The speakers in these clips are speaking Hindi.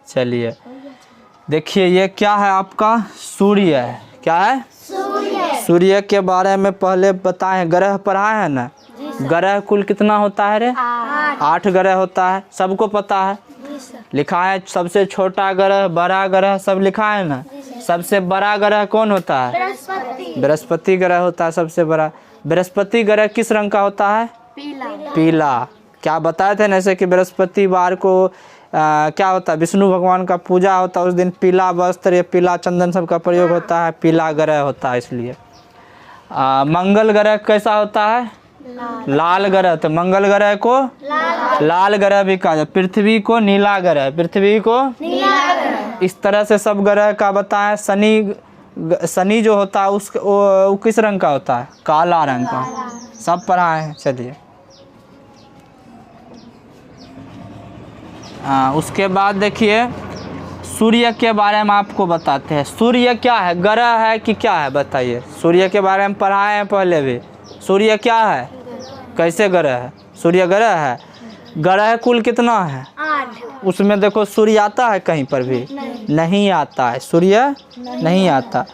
चलिए देखिए ये क्या है आपका सूर्य है। क्या है? सूर्य के बारे में पहले बताए हैं, ग्रह पढ़ाए हैं ना। ग्रह कुल कितना होता है रे? 8 ग्रह होता है, सबको पता है, लिखा है। सबसे छोटा ग्रह, बड़ा ग्रह सब लिखा है ना। सबसे बड़ा ग्रह कौन होता है? बृहस्पति ग्रह होता है सबसे बड़ा। बृहस्पति ग्रह किस रंग का होता है? पीला। क्या बताए थे ना, जैसे कि बृहस्पतिवार को क्या होता है, विष्णु भगवान का पूजा होता है, उस दिन पीला वस्त्र या पीला चंदन सब का प्रयोग होता है, पीला ग्रह होता है इसलिए। मंगल ग्रह कैसा होता है? लाल ग्रह। तो मंगल ग्रह को लाल ग्रह भी कहा जाता है। पृथ्वी को नीला ग्रह, पृथ्वी को इस तरह से सब ग्रह का बताएं। शनि जो होता है वो किस रंग का होता है? काला रंग का। सब पढ़ाए हैं। चलिए उसके बाद देखिए सूर्य के बारे में आपको बताते हैं। सूर्य क्या है? ग्रह है कि क्या है बताइए। सूर्य के बारे में पढ़ाए हैं पहले भी। सूर्य क्या है? कैसे ग्रह है? सूर्य ग्रह है। ग्रह कुल कितना है? 8। उसमें देखो सूर्य आता है कहीं पर भी? नहीं आता है, सूर्य नहीं आता।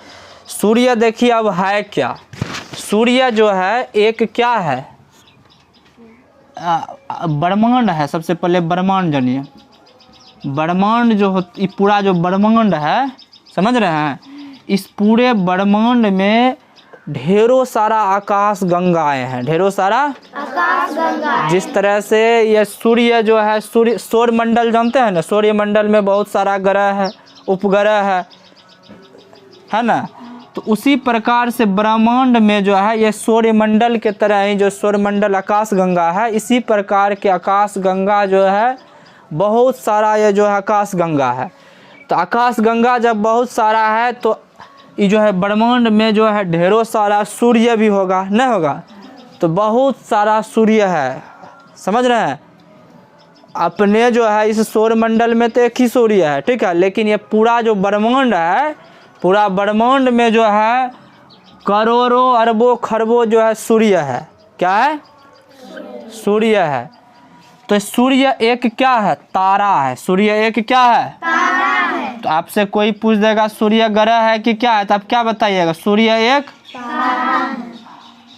सूर्य देखिए अब है क्या? सूर्य जो है एक क्या है? ब्रह्मांड है। सबसे पहले ब्रह्मांड जानिए। ब्रह्मांड जो पूरा जो ब्रह्मांड है, समझ रहे हैं, इस पूरे ब्रह्मांड में ढेरों सारा आकाश गंगाएं हैं। ढेरों सारा आकाश गंगा। जिस तरह से ये सूर्य जो है, सूर्य सौर मंडल जानते हैं ना, सौर मंडल में बहुत सारा ग्रह है, उपग्रह है ना। तो उसी प्रकार से ब्रह्मांड में जो है ये सौर मंडल के तरह ही जो सौर मंडल आकाश गंगा है, इसी प्रकार के आकाश गंगा जो है बहुत सारा ये जो है आकाश गंगा है। तो आकाश गंगा जब बहुत सारा है तो ये जो है ब्रह्मांड में जो है ढेरों सारा सूर्य भी होगा, नहीं होगा? तो बहुत सारा सूर्य है, समझ रहे हैं। अपने जो है इस सौर मंडल में तो एक ही सूर्य है, ठीक है, लेकिन ये पूरा जो ब्रह्मांड है, पूरा ब्रह्मांड में जो है करोड़ों अरबों खरबों जो है सूर्य है। क्या है? सूर्य है। तो सूर्य एक क्या है? तारा है। सूर्य एक क्या है? तारा है। तो आपसे कोई पूछ देगा सूर्य ग्रह है कि क्या है, तो आप क्या बताइएगा? सूर्य एक तारा है।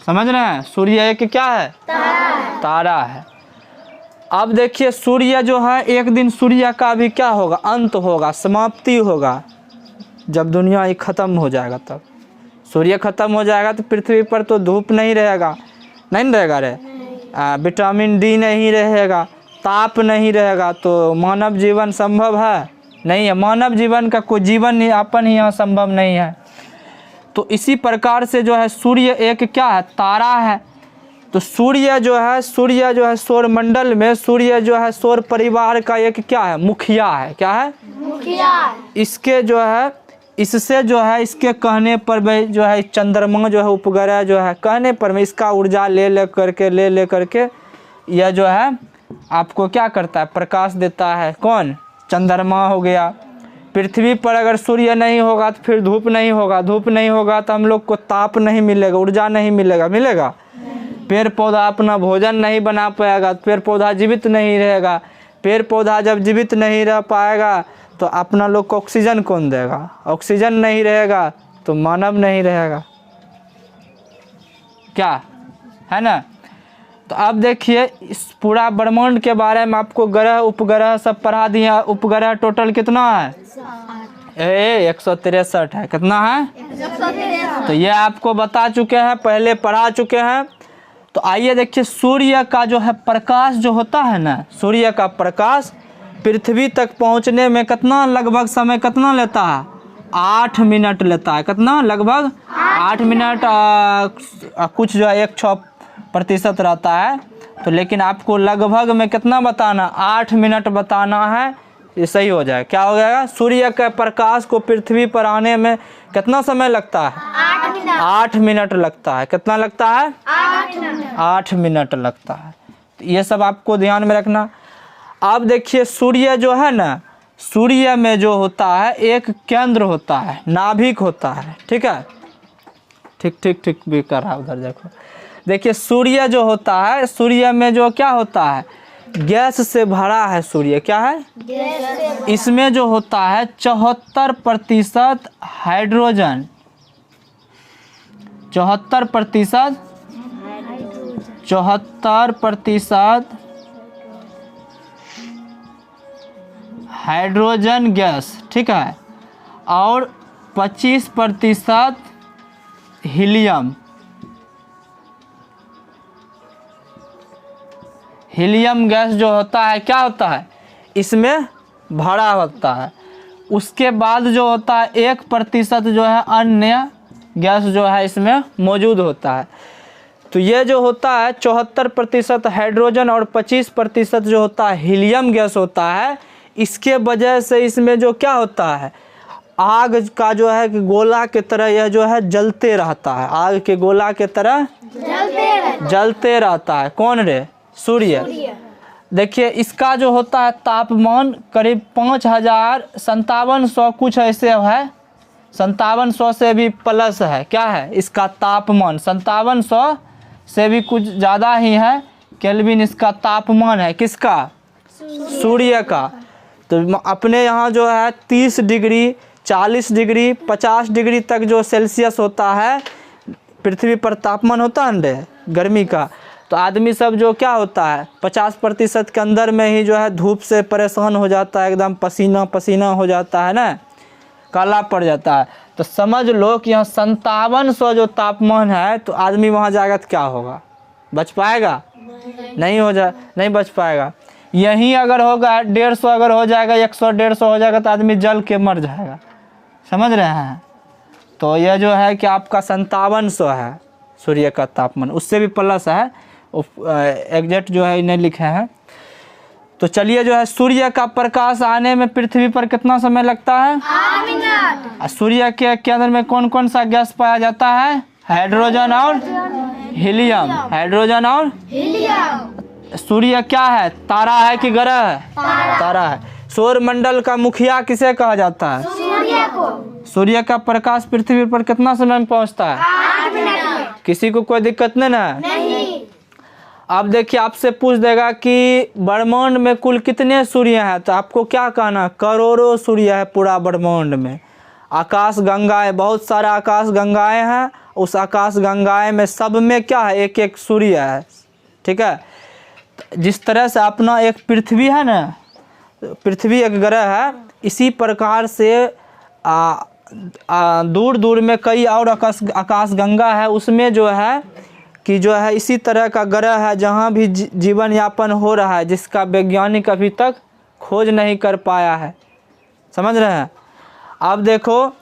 समझ रहे हैं? सूर्य एक क्या है? तारा है। अब देखिए सूर्य जो है एक दिन सूर्य का भी क्या होगा? अंत होगा, समाप्ति होगा। जब दुनिया ही खत्म हो जाएगा तब सूर्य खत्म हो जाएगा तो पृथ्वी पर तो धूप नहीं रहेगा, नहीं रहेगा रे, विटामिन डी नहीं रहेगा, ताप नहीं रहेगा, तो मानव जीवन संभव है? नहीं है। मानव जीवन का कोई जीवन यापन ही यहाँ संभव नहीं है। तो इसी प्रकार से जो है सूर्य एक क्या है? तारा है। तो सूर्य जो है सौर मंडल में सूर्य जो है सौर परिवार का एक क्या है? मुखिया है। क्या है? मुखिया। इसके जो है इससे जो है इसके कहने पर भी जो है चंद्रमा जो है उपग्रह जो है कहने पर में इसका ऊर्जा ले करके यह जो है आपको क्या करता है? प्रकाश देता है। कौन? चंद्रमा हो गया। पृथ्वी पर अगर सूर्य नहीं होगा तो फिर धूप नहीं होगा, धूप नहीं होगा तो हम लोग को ताप नहीं मिलेगा, ऊर्जा नहीं मिलेगा, मिलेगा? पेड़ पौधा अपना भोजन नहीं बना पाएगा, पेड़ पौधा जीवित नहीं रहेगा। पेड़ पौधा जब जीवित नहीं रह पाएगा तो अपना लोग को ऑक्सीजन कौन देगा? ऑक्सीजन नहीं रहेगा तो मानव नहीं रहेगा। क्या है ना? तो अब देखिए इस पूरा ब्रह्मांड के बारे में आपको ग्रह उपग्रह सब पढ़ा दिया। उपग्रह टोटल कितना है? 163 है। कितना है? 163। तो ये आपको बता चुके हैं, पहले पढ़ा चुके हैं। तो आइए देखिए सूर्य का जो है प्रकाश जो होता है ना, सूर्य का प्रकाश पृथ्वी तक पहुंचने में कितना लगभग समय कितना लेता है? 8 मिनट लेता है। कितना? लगभग 8 मिनट। कुछ जो है 106% रहता है। तो लेकिन आपको लगभग में कितना बताना? 8 मिनट बताना है, ये सही हो जाए। क्या हो जाएगा? सूर्य के प्रकाश को पृथ्वी पर आने में कितना समय लगता है? 8 मिनट लगता है। कितना लगता है? 8 मिनट लगता है। तो ये सब आपको ध्यान में रखना। अब देखिए सूर्य जो है ना, सूर्य में जो होता है एक केंद्र होता है, नाभिक होता है, ठीक है। ठीक भी कर रहा है उधर देखो। देखिए सूर्य जो होता है, सूर्य में जो क्या होता है, गैस से भरा है सूर्य, क्या है? इसमें जो होता है 74% हाइड्रोजन, 74% हाइड्रोजन गैस, ठीक है, और 25% हीलियम। हीलियम गैस जो होता है क्या होता है? इसमें भरा होता है। उसके बाद जो होता है 1% जो है अन्य गैस जो है इसमें मौजूद होता है। तो ये जो होता है 74% हाइड्रोजन और 25% जो होता है हीलियम गैस होता है। इसके वजह से इसमें जो क्या होता है, आग का जो है कि गोला के तरह यह जो है जलते रहता है, आग के गोला के तरह जलते रहता है। कौन रे? सूर्य। देखिए इसका जो होता है तापमान करीब 5700 कुछ ऐसे है, 5700 से भी प्लस है। क्या है इसका तापमान? 5700 से भी कुछ ज़्यादा ही है केल्विन इसका तापमान है। किसका? सूर्य का। तो अपने यहाँ जो है 30 डिग्री, 40 डिग्री, 50 डिग्री तक जो सेल्सियस होता है पृथ्वी पर तापमान होता है ना गर्मी का। तो आदमी सब जो क्या होता है 50% के अंदर में ही जो है धूप से परेशान हो जाता है, एकदम पसीना पसीना हो जाता है ना, काला पड़ जाता है। तो समझ लो कि यहाँ 5700 जो तापमान है, तो आदमी वहाँ जाएगा तो क्या होगा? बच पाएगा? नहीं बच पाएगा। यहीं अगर होगा 150 अगर हो जाएगा, 100-150 हो जाएगा तो आदमी जल के मर जाएगा। समझ रहे हैं? तो यह जो है कि आपका 5700 है सूर्य का तापमान, उससे भी प्लस है, एग्जैक्ट जो है इन्हें लिखे हैं। तो चलिए जो है सूर्य का प्रकाश आने में पृथ्वी पर कितना समय लगता है? 8 मिनट। सूर्य के अंदर में कौन कौन सा गैस पाया जाता है? हाइड्रोजन और हीलियम। हाइड्रोजन और हीलियम। सूर्य क्या है? तारा है कि ग्रह है? तारा है। सौर मंडल का मुखिया किसे कहा जाता है? सूर्य को। सूर्य का प्रकाश पृथ्वी पर कितना समय में पहुंचता है? 8 मिनट। किसी को कोई दिक्कत नहीं ना? नहीं। अब देखिए आपसे पूछ देगा कि ब्रह्मांड में कुल कितने सूर्य हैं, तो आपको क्या कहना? करोड़ों सूर्य है पूरा ब्रह्मांड में। आकाश गंगाएं, बहुत सारा आकाश गंगाएं हैं। उस आकाश गंगाएं में सब में क्या है? एक एक सूर्य है। ठीक है। जिस तरह से अपना एक पृथ्वी है ना, पृथ्वी एक ग्रह है, इसी प्रकार से दूर दूर में कई और आकाश गंगा है। उसमें जो है कि जो है इसी तरह का ग्रह है जहाँ भी जीवन यापन हो रहा है, जिसका वैज्ञानिक अभी तक खोज नहीं कर पाया है। समझ रहे हैं? अब देखो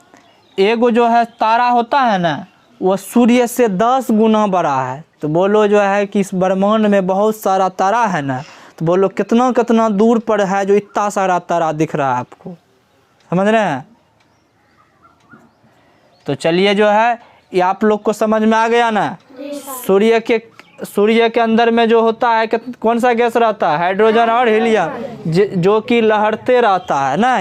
एगो जो है तारा होता है ना, वो सूर्य से 10 गुना बड़ा है। तो बोलो जो है कि इस ब्रह्मांड में बहुत सारा तारा है ना, तो बोलो कितना कितना दूर पर है जो इतना सारा तारा दिख रहा है आपको। समझ रहे हैं? तो चलिए जो है ये आप लोग को समझ में आ गया ना। सूर्य के अंदर में जो होता है कौन सा गैस रहता है? हाइड्रोजन और हीलियम, जो कि लहरते रहता है ना,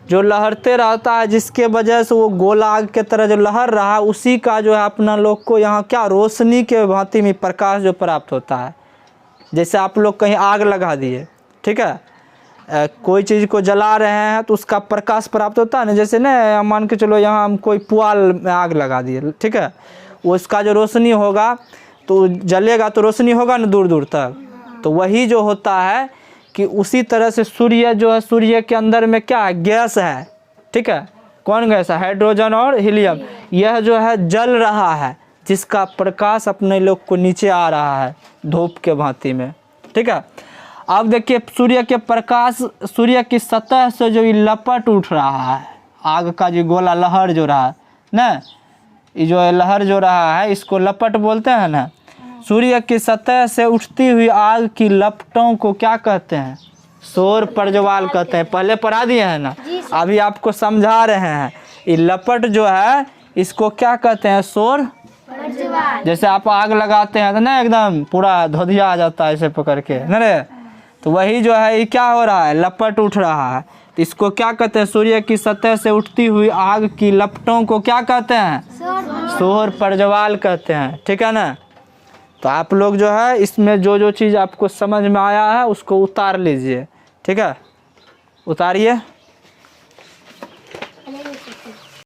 जो लहरते रहता है, जिसके वजह से वो गोला आग के तरह जो लहर रहा है, उसी का जो है अपना लोग को यहाँ क्या रोशनी के भांति में प्रकाश जो प्राप्त होता है। जैसे आप लोग कहीं आग लगा दिए, ठीक है, कोई चीज़ को जला रहे हैं तो उसका प्रकाश प्राप्त होता है ना। जैसे ना मान के चलो यहाँ हम कोई पुआल में आग लगा दिए, ठीक है, वो उसका जो रोशनी होगा तो जलेगा तो रोशनी होगा ना दूर दूर तक। तो वही जो होता है कि उसी तरह से सूर्य जो है, सूर्य के अंदर में क्या है? गैस है। ठीक है, कौन गैस है? हाइड्रोजन और हीलियम। यह जो है जल रहा है, जिसका प्रकाश अपने लोग को नीचे आ रहा है धूप के भांति में। ठीक है। अब देखिए सूर्य के प्रकाश, सूर्य की सतह से जो ये लपट उठ रहा है, आग का जो गोला लहर जो रहा है ना, ये जो लहर जो रहा है इसको लपट बोलते हैं ना। सूर्य की सतह से उठती हुई आग की लपटों को क्या कहते हैं? सौर प्रज्वाल कहते हैं। पहले पढ़ा दिए हैं ना, अभी आपको समझा रहे हैं। ये लपट जो है इसको क्या कहते हैं? सौर प्रज्वाल। जैसे आप आग लगाते हैं तो ना एकदम पूरा धुधिया आ जाता है इसे पकड़ के ना रे, तो वही जो है ये क्या हो रहा है? लपट उठ रहा है। तो इसको क्या कहते हैं? सूर्य की सतह से उठती हुई आग की लपटों को क्या कहते हैं? सौर प्रज्वाल कहते हैं। ठीक है ना। तो आप लोग जो है इसमें जो जो चीज़ आपको समझ में आया है उसको उतार लीजिए, ठीक है, उतारिए।